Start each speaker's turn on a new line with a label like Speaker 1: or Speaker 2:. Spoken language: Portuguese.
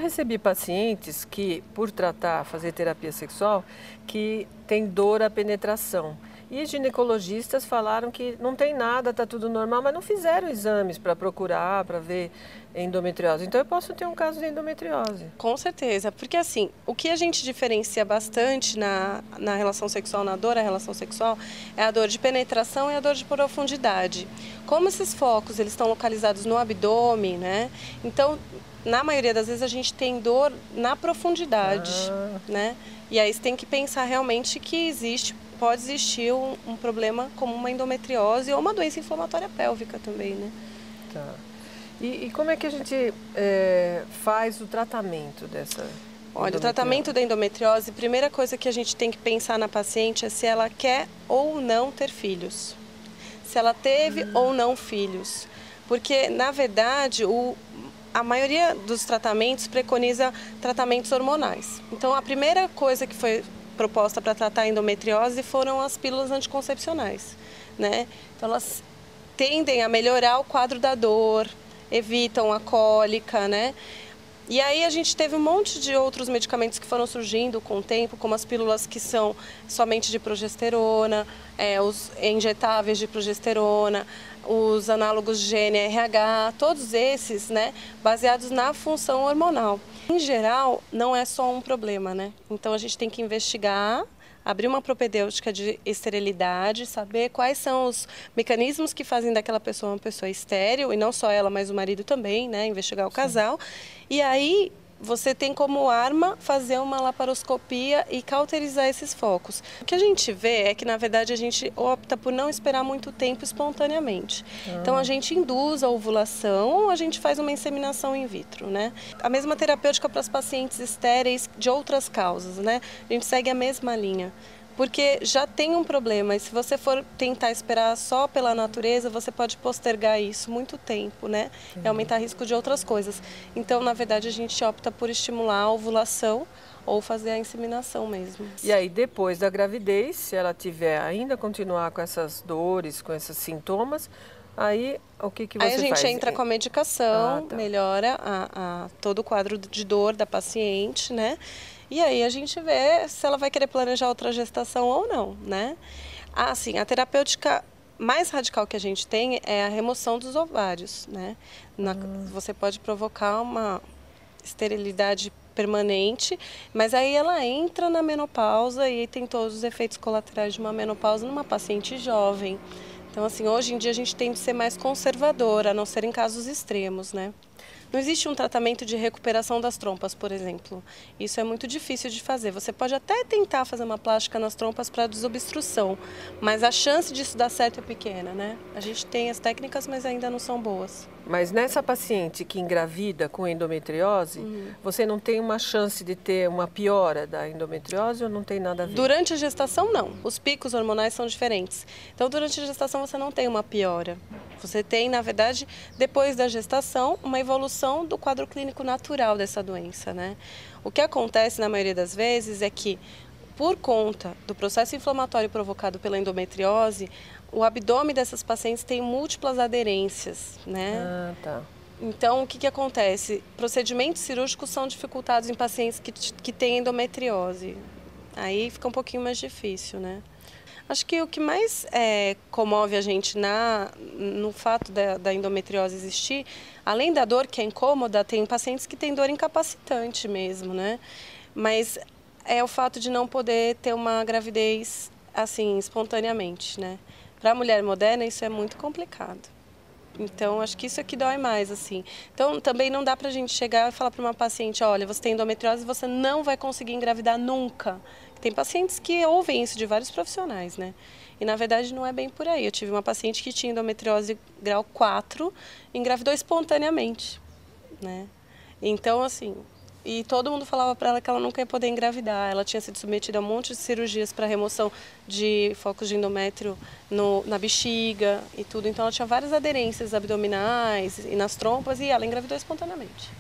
Speaker 1: recebi pacientes que, por fazer terapia sexual, que tem dor à penetração. E ginecologistas falaram que não tem nada, está tudo normal, mas não fizeram exames para procurar, para ver endometriose. Então eu posso ter um caso de endometriose.
Speaker 2: Com certeza, porque assim, o que a gente diferencia bastante na relação sexual, na dor à relação sexual, é a dor de penetração e a dor de profundidade. Como esses focos eles estão localizados no abdômen, né? Então, na maioria das vezes a gente tem dor na profundidade, né? E aí você tem que pensar realmente que pode existir um problema como uma endometriose ou uma doença inflamatória pélvica também, né?
Speaker 1: Tá. E como é que a gente faz o tratamento dessa?
Speaker 2: Olha, o tratamento da endometriose, a primeira coisa que a gente tem que pensar na paciente é se ela quer ou não ter filhos. Se ela teve ou não filhos. Porque, na verdade, a maioria dos tratamentos preconiza tratamentos hormonais. Então, a primeira coisa que foi proposta para tratar a endometriose foram as pílulas anticoncepcionais, né? Então, elas tendem a melhorar o quadro da dor, evitam a cólica, né? E aí a gente teve um monte de outros medicamentos que foram surgindo com o tempo, como as pílulas que são somente de progesterona, os injetáveis de progesterona, os análogos de GnRH, todos esses, né, baseados na função hormonal. Em geral, não é só um problema, né? Então a gente tem que investigar, abrir uma propedêutica de esterilidade, saber quais são os mecanismos que fazem daquela pessoa uma pessoa estéril, e não só ela, mas o marido também, né? Investigar o casal. E aí você tem como arma fazer uma laparoscopia e cauterizar esses focos. O que a gente vê é que, na verdade, a gente opta por não esperar muito tempo espontaneamente. Então, a gente induz a ovulação ou a gente faz uma inseminação in vitro, né? A mesma terapêutica para as pacientes estéreis de outras causas, né? A gente segue a mesma linha. Porque já tem um problema, e se você for tentar esperar só pela natureza, você pode postergar isso muito tempo, né? E aumentar o risco de outras coisas. Então, na verdade, a gente opta por estimular a ovulação ou fazer a inseminação mesmo.
Speaker 1: E aí, depois da gravidez, se ela tiver ainda continuar com essas dores, com esses sintomas, aí o que você faz?
Speaker 2: Aí a gente entra com a medicação, melhora todo o quadro de dor da paciente, né? E aí a gente vê se ela vai querer planejar outra gestação ou não, né? Assim, a terapêutica mais radical que a gente tem é a remoção dos ovários, né? Você pode provocar uma esterilidade permanente, mas aí ela entra na menopausa e tem todos os efeitos colaterais de uma menopausa numa paciente jovem. Então, assim, hoje em dia a gente tem de ser mais conservadora, a não ser em casos extremos, né? Não existe um tratamento de recuperação das trompas, por exemplo. Isso é muito difícil de fazer. Você pode até tentar fazer uma plástica nas trompas para desobstrução, mas a chance disso dar certo é pequena, né? A gente tem as técnicas, mas ainda não são boas.
Speaker 1: Mas nessa paciente que engravida com endometriose, você não tem uma chance de ter uma piora da endometriose ou não tem nada a ver?
Speaker 2: Durante a gestação, não. Os picos hormonais são diferentes. Então, durante a gestação, você não tem uma piora. Você tem, na verdade, depois da gestação, uma evolução do quadro clínico natural dessa doença, né? O que acontece, na maioria das vezes, é que, por conta do processo inflamatório provocado pela endometriose, o abdômen dessas pacientes tem múltiplas aderências, né?
Speaker 1: Ah, tá.
Speaker 2: Então, o que acontece? Procedimentos cirúrgicos são dificultados em pacientes que têm endometriose. Aí fica um pouquinho mais difícil, né? Acho que o que mais comove a gente no fato da endometriose existir, além da dor que é incômoda, tem pacientes que têm dor incapacitante mesmo, né? Mas é o fato de não poder ter uma gravidez, assim, espontaneamente, né? Para a mulher moderna, isso é muito complicado. Então, acho que isso é que dói mais, assim. Então, também não dá pra gente chegar e falar para uma paciente, olha, você tem endometriose e você não vai conseguir engravidar nunca. Tem pacientes que ouvem isso de vários profissionais, né? E, na verdade, não é bem por aí. Eu tive uma paciente que tinha endometriose grau 4 e engravidou espontaneamente, né? Então, assim, e todo mundo falava para ela que ela nunca ia poder engravidar. Ela tinha sido submetida a um monte de cirurgias para remoção de focos de endométrio na bexiga e tudo. Então ela tinha várias aderências abdominais e nas trompas e ela engravidou espontaneamente.